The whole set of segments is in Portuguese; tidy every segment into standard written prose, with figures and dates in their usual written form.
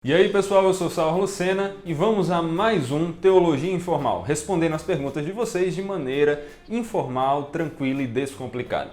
E aí pessoal, eu sou Saulo Lucena e vamos a mais um Teologia Informal, respondendo as perguntas de vocês de maneira informal, tranquila e descomplicada.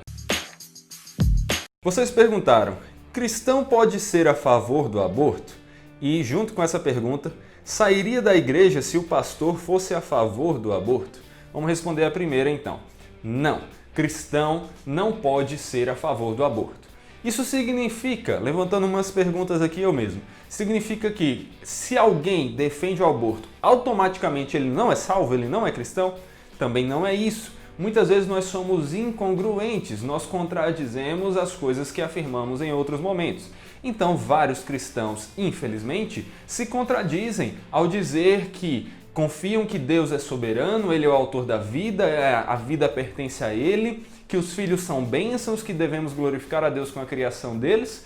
Vocês perguntaram, cristão pode ser a favor do aborto? E junto com essa pergunta, sairia da igreja se o pastor fosse a favor do aborto? Vamos responder a primeira então. Não, cristão não pode ser a favor do aborto. Isso significa, levantando umas perguntas aqui eu mesmo, significa que se alguém defende o aborto, automaticamente ele não é salvo, ele não é cristão? Também não é isso. Muitas vezes nós somos incongruentes, nós contradizemos as coisas que afirmamos em outros momentos. Então vários cristãos, infelizmente, se contradizem ao dizer que confiam que Deus é soberano, Ele é o autor da vida, a vida pertence a Ele, que os filhos são bênçãos, que devemos glorificar a Deus com a criação deles,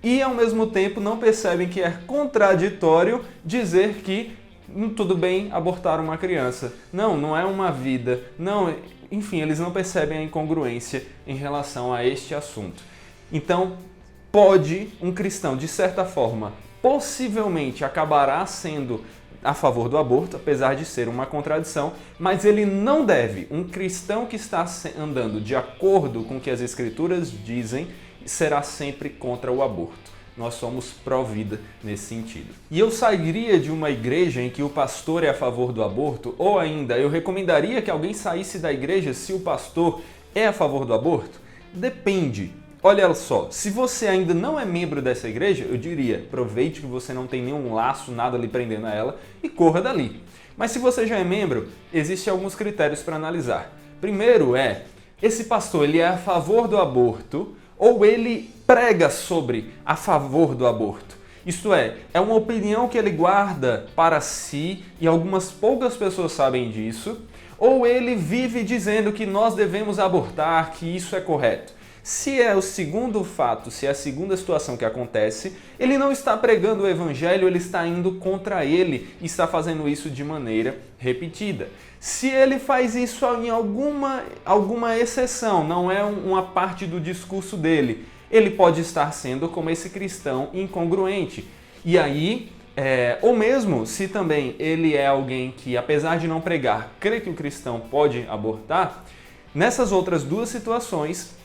e ao mesmo tempo não percebem que é contraditório dizer que tudo bem abortar uma criança. Não é uma vida. Não, enfim, eles não percebem a incongruência em relação a este assunto. Então, pode um cristão, de certa forma, possivelmente acabará sendo a favor do aborto, apesar de ser uma contradição, mas ele não deve. Um cristão que está andando de acordo com o que as escrituras dizem será sempre contra o aborto. Nós somos pró-vida nesse sentido. E eu sairia de uma igreja em que o pastor é a favor do aborto, ou ainda, eu recomendaria que alguém saísse da igreja se o pastor é a favor do aborto? Depende. Olha só, se você ainda não é membro dessa igreja, eu diria, aproveite que você não tem nenhum laço, nada lhe prendendo a ela e corra dali. Mas se você já é membro, existem alguns critérios para analisar. Primeiro esse pastor ele é a favor do aborto ou ele prega sobre a favor do aborto? Isto é uma opinião que ele guarda para si e algumas poucas pessoas sabem disso, ou ele vive dizendo que nós devemos abortar, que isso é correto? Se é o segundo fato, se é a segunda situação que acontece, ele não está pregando o evangelho, ele está indo contra ele e está fazendo isso de maneira repetida. Se ele faz isso em alguma exceção, não é uma parte do discurso dele, ele pode estar sendo como esse cristão incongruente. E aí, ou mesmo se também ele é alguém que, apesar de não pregar, crê que o cristão pode abortar, nessas outras duas situações,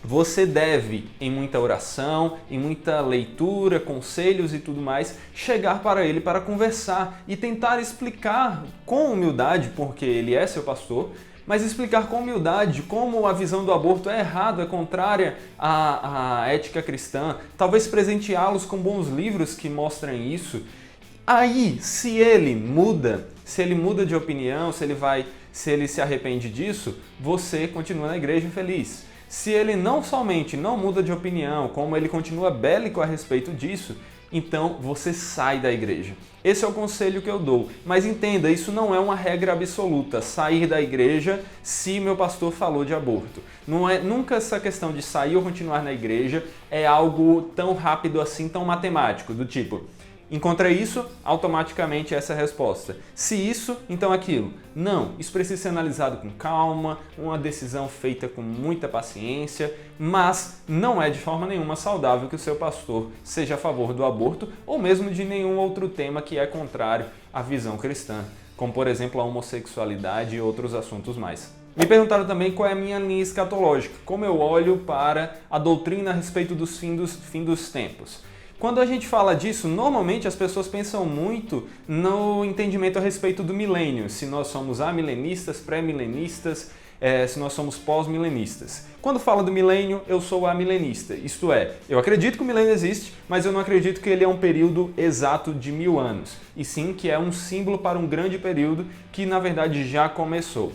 você deve, em muita oração, em muita leitura, conselhos e tudo mais, chegar para ele para conversar e tentar explicar com humildade, porque ele é seu pastor, mas explicar com humildade como a visão do aborto é errada, é contrária à ética cristã, talvez presenteá-los com bons livros que mostrem isso. Aí, se ele muda de opinião, se ele se arrepende disso, você continua na igreja feliz. Se ele não somente não muda de opinião, como ele continua bélico a respeito disso, então você sai da igreja. Esse é o conselho que eu dou. Mas entenda, isso não é uma regra absoluta, sair da igreja se meu pastor falou de aborto. Nunca essa questão de sair ou continuar na igreja é algo tão rápido assim, tão matemático, do tipo, encontrei isso, automaticamente essa é a resposta. Se isso, então aquilo. Não, isso precisa ser analisado com calma, uma decisão feita com muita paciência, mas não é de forma nenhuma saudável que o seu pastor seja a favor do aborto ou mesmo de nenhum outro tema que é contrário à visão cristã, como por exemplo a homossexualidade e outros assuntos mais. Me perguntaram também qual é a minha linha escatológica, como eu olho para a doutrina a respeito dos fim dos tempos. Quando a gente fala disso, normalmente as pessoas pensam muito no entendimento a respeito do milênio, se nós somos amilenistas, pré-milenistas, se nós somos pós-milenistas. Quando fala do milênio, eu sou amilenista, isto é, eu acredito que o milênio existe, mas eu não acredito que ele é um período exato de 1000 anos, e sim que é um símbolo para um grande período que na verdade já começou.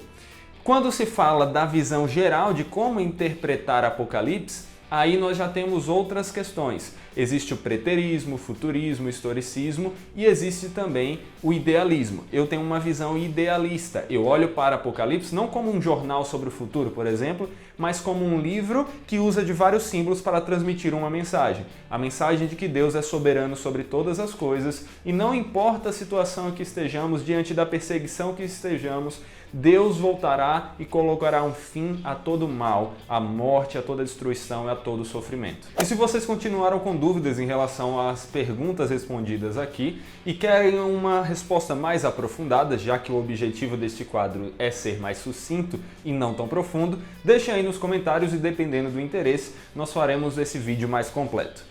Quando se fala da visão geral de como interpretar Apocalipse, aí nós já temos outras questões. Existe o preterismo, o futurismo, o historicismo e existe também o idealismo. Eu tenho uma visão idealista. Eu olho para Apocalipse não como um jornal sobre o futuro, por exemplo, mas como um livro que usa de vários símbolos para transmitir uma mensagem. A mensagem de que Deus é soberano sobre todas as coisas e não importa a situação em que estejamos, diante da perseguição que estejamos, Deus voltará e colocará um fim a todo mal, à morte, a toda destruição e a todo sofrimento. E se vocês continuaram com dúvidas em relação às perguntas respondidas aqui e querem uma resposta mais aprofundada, já que o objetivo deste quadro é ser mais sucinto e não tão profundo, deixem aí nos comentários e, dependendo do interesse, nós faremos esse vídeo mais completo.